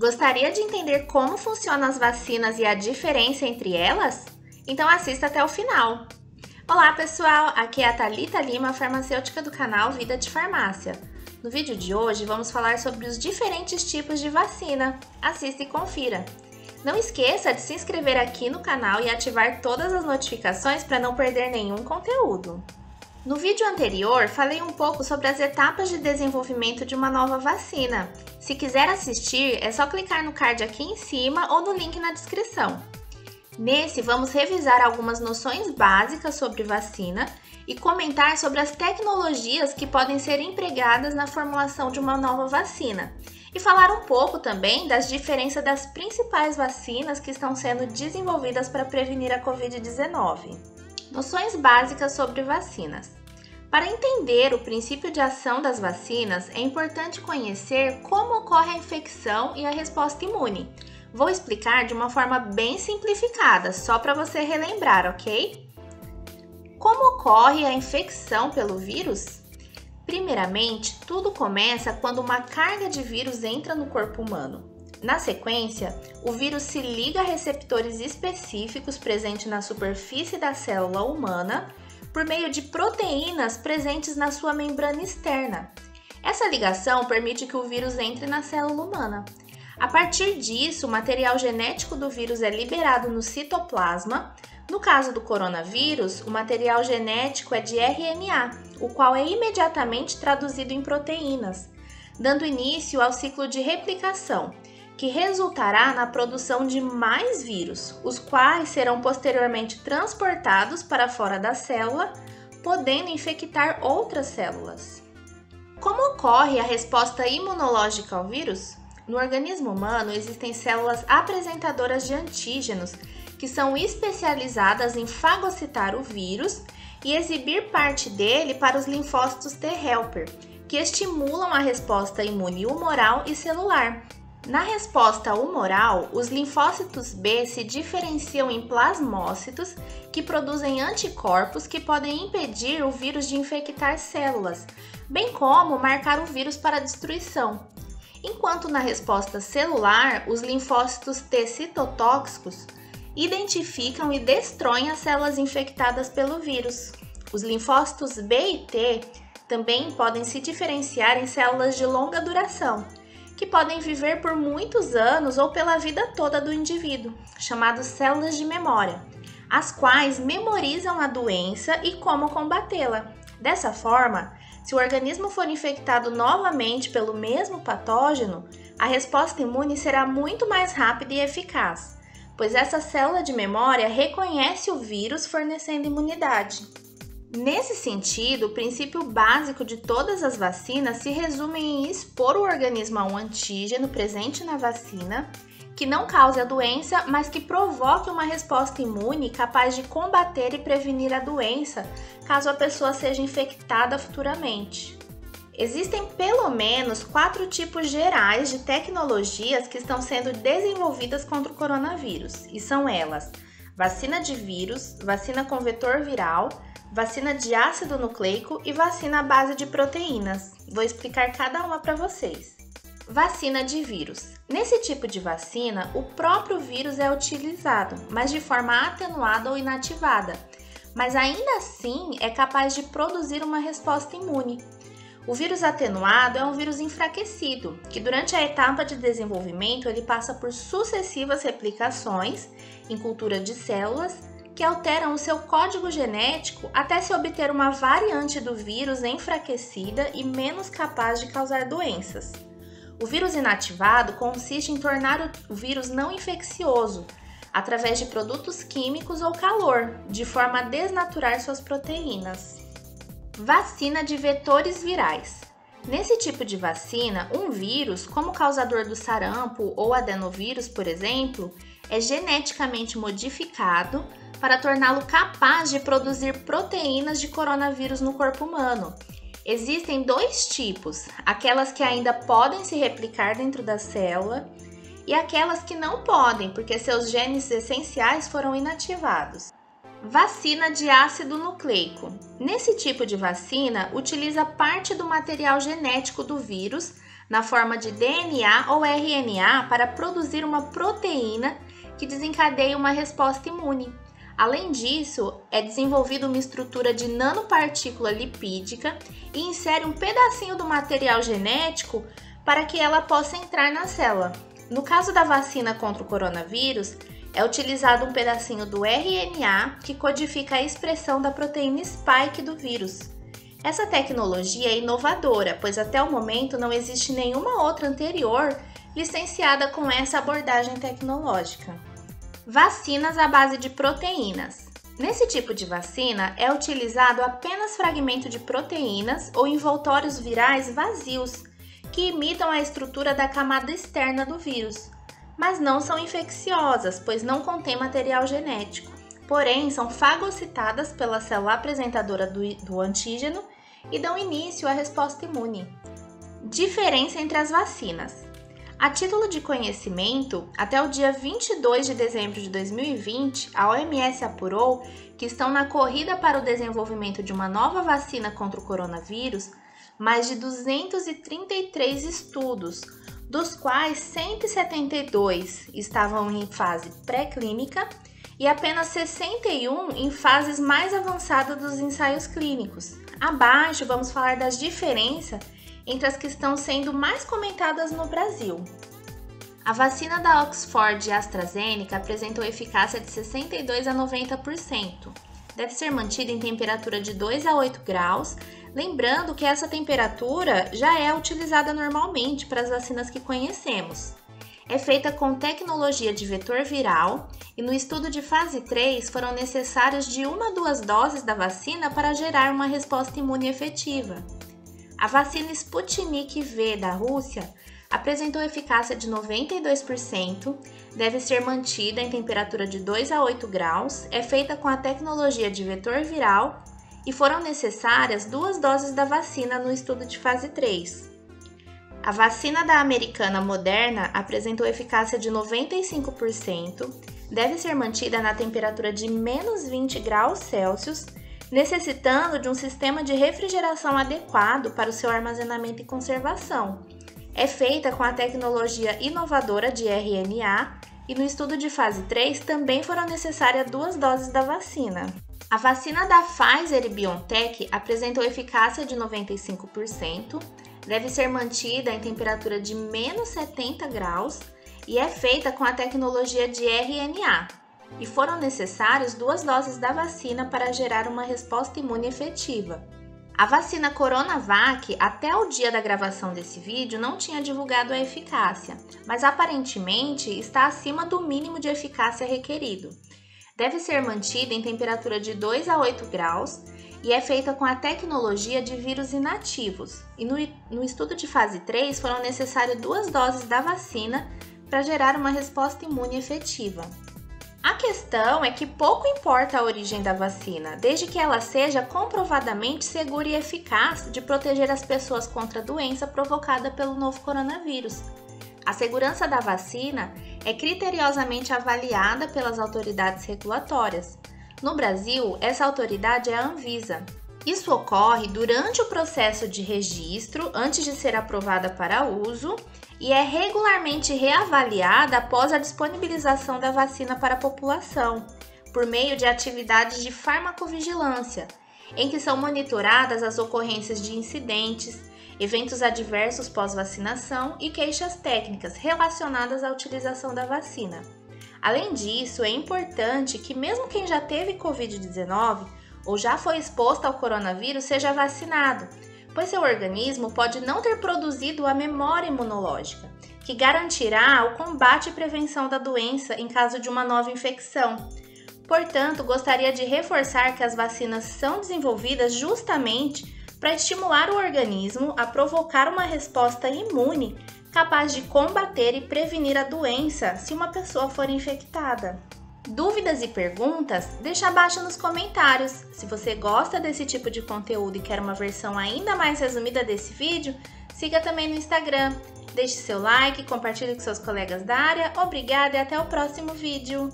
Gostaria de entender como funcionam as vacinas e a diferença entre elas? Então assista até o final! Olá pessoal, aqui é a Thalita Lima, farmacêutica do canal Vida de Farmácia. No vídeo de hoje vamos falar sobre os diferentes tipos de vacina. Assista e confira! Não esqueça de se inscrever aqui no canal e ativar todas as notificações para não perder nenhum conteúdo. No vídeo anterior, falei um pouco sobre as etapas de desenvolvimento de uma nova vacina. Se quiser assistir, é só clicar no card aqui em cima ou no link na descrição. Nesse, vamos revisar algumas noções básicas sobre vacina e comentar sobre as tecnologias que podem ser empregadas na formulação de uma nova vacina. E falar um pouco também das diferenças das principais vacinas que estão sendo desenvolvidas para prevenir a Covid-19. Noções básicas sobre vacinas. Para entender o princípio de ação das vacinas, é importante conhecer como ocorre a infecção e a resposta imune. Vou explicar de uma forma bem simplificada, só para você relembrar, ok? Como ocorre a infecção pelo vírus? Primeiramente, tudo começa quando uma carga de vírus entra no corpo humano. Na sequência, o vírus se liga a receptores específicos presentes na superfície da célula humana por meio de proteínas presentes na sua membrana externa. Essa ligação permite que o vírus entre na célula humana. A partir disso, o material genético do vírus é liberado no citoplasma. No caso do coronavírus, o material genético é de RNA, o qual é imediatamente traduzido em proteínas, dando início ao ciclo de replicação, que resultará na produção de mais vírus, os quais serão posteriormente transportados para fora da célula, podendo infectar outras células. Como ocorre a resposta imunológica ao vírus? No organismo humano existem células apresentadoras de antígenos, que são especializadas em fagocitar o vírus e exibir parte dele para os linfócitos T helper, que estimulam a resposta imune humoral e celular. Na resposta humoral, os linfócitos B se diferenciam em plasmócitos, que produzem anticorpos que podem impedir o vírus de infectar células, bem como marcar o vírus para destruição. Enquanto na resposta celular, os linfócitos T citotóxicos identificam e destroem as células infectadas pelo vírus. Os linfócitos B e T também podem se diferenciar em células de longa duração, que podem viver por muitos anos ou pela vida toda do indivíduo, chamadas células de memória, as quais memorizam a doença e como combatê-la. Dessa forma, se o organismo for infectado novamente pelo mesmo patógeno, a resposta imune será muito mais rápida e eficaz, pois essa célula de memória reconhece o vírus, fornecendo imunidade. Nesse sentido, o princípio básico de todas as vacinas se resume em expor o organismo a um antígeno presente na vacina, que não cause a doença, mas que provoque uma resposta imune capaz de combater e prevenir a doença, caso a pessoa seja infectada futuramente. Existem pelo menos 4 tipos gerais de tecnologias que estão sendo desenvolvidas contra o coronavírus, e são elas: vacina de vírus, vacina com vetor viral, vacina de ácido nucleico e vacina à base de proteínas. Vou explicar cada uma para vocês. Vacina de vírus. Nesse tipo de vacina, o próprio vírus é utilizado, mas de forma atenuada ou inativada, mas ainda assim é capaz de produzir uma resposta imune. O vírus atenuado é um vírus enfraquecido, que durante a etapa de desenvolvimento ele passa por sucessivas replicações em cultura de células, que alteram o seu código genético até se obter uma variante do vírus enfraquecida e menos capaz de causar doenças. O vírus inativado consiste em tornar o vírus não infeccioso, através de produtos químicos ou calor, de forma a desnaturar suas proteínas. Vacina de vetores virais. Nesse tipo de vacina, um vírus, como causador do sarampo ou adenovírus, por exemplo, é geneticamente modificado para torná-lo capaz de produzir proteínas de coronavírus no corpo humano. Existem 2 tipos, aquelas que ainda podem se replicar dentro da célula e aquelas que não podem, porque seus genes essenciais foram inativados. Vacina de ácido nucleico. Nesse tipo de vacina, utiliza parte do material genético do vírus na forma de DNA ou RNA para produzir uma proteína que desencadeia uma resposta imune. Além disso, é desenvolvida uma estrutura de nanopartícula lipídica e insere um pedacinho do material genético para que ela possa entrar na célula. No caso da vacina contra o coronavírus, é utilizado um pedacinho do RNA que codifica a expressão da proteína spike do vírus. Essa tecnologia é inovadora, pois até o momento não existe nenhuma outra anterior licenciada com essa abordagem tecnológica. Vacinas à base de proteínas. Nesse tipo de vacina, é utilizado apenas fragmento de proteínas ou envoltórios virais vazios, que imitam a estrutura da camada externa do vírus, mas não são infecciosas, pois não contém material genético. Porém, são fagocitadas pela célula apresentadora do antígeno e dão início à resposta imune. Diferença entre as vacinas. A título de conhecimento, até o dia 22 de dezembro de 2020, a OMS apurou que estão na corrida para o desenvolvimento de uma nova vacina contra o coronavírus mais de 233 estudos, dos quais 172 estavam em fase pré-clínica e apenas 61 em fases mais avançadas dos ensaios clínicos. Abaixo, vamos falar das diferenças entre as que estão sendo mais comentadas no Brasil. A vacina da Oxford e AstraZeneca apresentou eficácia de 62% a 90%. Deve ser mantida em temperatura de 2 a 8 graus, lembrando que essa temperatura já é utilizada normalmente para as vacinas que conhecemos. É feita com tecnologia de vetor viral e no estudo de fase 3 foram necessárias de 1 a 2 doses da vacina para gerar uma resposta imune efetiva. A vacina Sputnik V da Rússia apresentou eficácia de 92%, deve ser mantida em temperatura de 2 a 8 graus, é feita com a tecnologia de vetor viral e foram necessárias 2 doses da vacina no estudo de fase 3. A vacina da americana Moderna apresentou eficácia de 95%, deve ser mantida na temperatura de menos 20 graus Celsius, necessitando de um sistema de refrigeração adequado para o seu armazenamento e conservação. É feita com a tecnologia inovadora de RNA e no estudo de fase 3 também foram necessárias 2 doses da vacina. A vacina da Pfizer e BioNTech apresentou eficácia de 95%, deve ser mantida em temperatura de menos 70 graus e é feita com a tecnologia de RNA. E foram necessárias 2 doses da vacina para gerar uma resposta imune efetiva. A vacina Coronavac, até o dia da gravação desse vídeo, não tinha divulgado a eficácia, mas aparentemente está acima do mínimo de eficácia requerido. Deve ser mantida em temperatura de 2 a 8 graus e é feita com a tecnologia de vírus inativos. E no estudo de fase 3 foram necessárias 2 doses da vacina para gerar uma resposta imune efetiva. A questão é que pouco importa a origem da vacina, desde que ela seja comprovadamente segura e eficaz de proteger as pessoas contra a doença provocada pelo novo coronavírus. A segurança da vacina é criteriosamente avaliada pelas autoridades regulatórias. No Brasil, essa autoridade é a Anvisa. Isso ocorre durante o processo de registro, antes de ser aprovada para uso, e é regularmente reavaliada após a disponibilização da vacina para a população, por meio de atividades de farmacovigilância, em que são monitoradas as ocorrências de incidentes, eventos adversos pós-vacinação e queixas técnicas relacionadas à utilização da vacina. Além disso, é importante que mesmo quem já teve Covid-19 ou já foi exposto ao coronavírus seja vacinado, pois seu organismo pode não ter produzido a memória imunológica, que garantirá o combate e prevenção da doença em caso de uma nova infecção. Portanto, gostaria de reforçar que as vacinas são desenvolvidas justamente para estimular o organismo a provocar uma resposta imune capaz de combater e prevenir a doença se uma pessoa for infectada. Dúvidas e perguntas? Deixa abaixo nos comentários. Se você gosta desse tipo de conteúdo e quer uma versão ainda mais resumida desse vídeo, siga também no Instagram. Deixe seu like, compartilhe com seus colegas da área. Obrigada e até o próximo vídeo!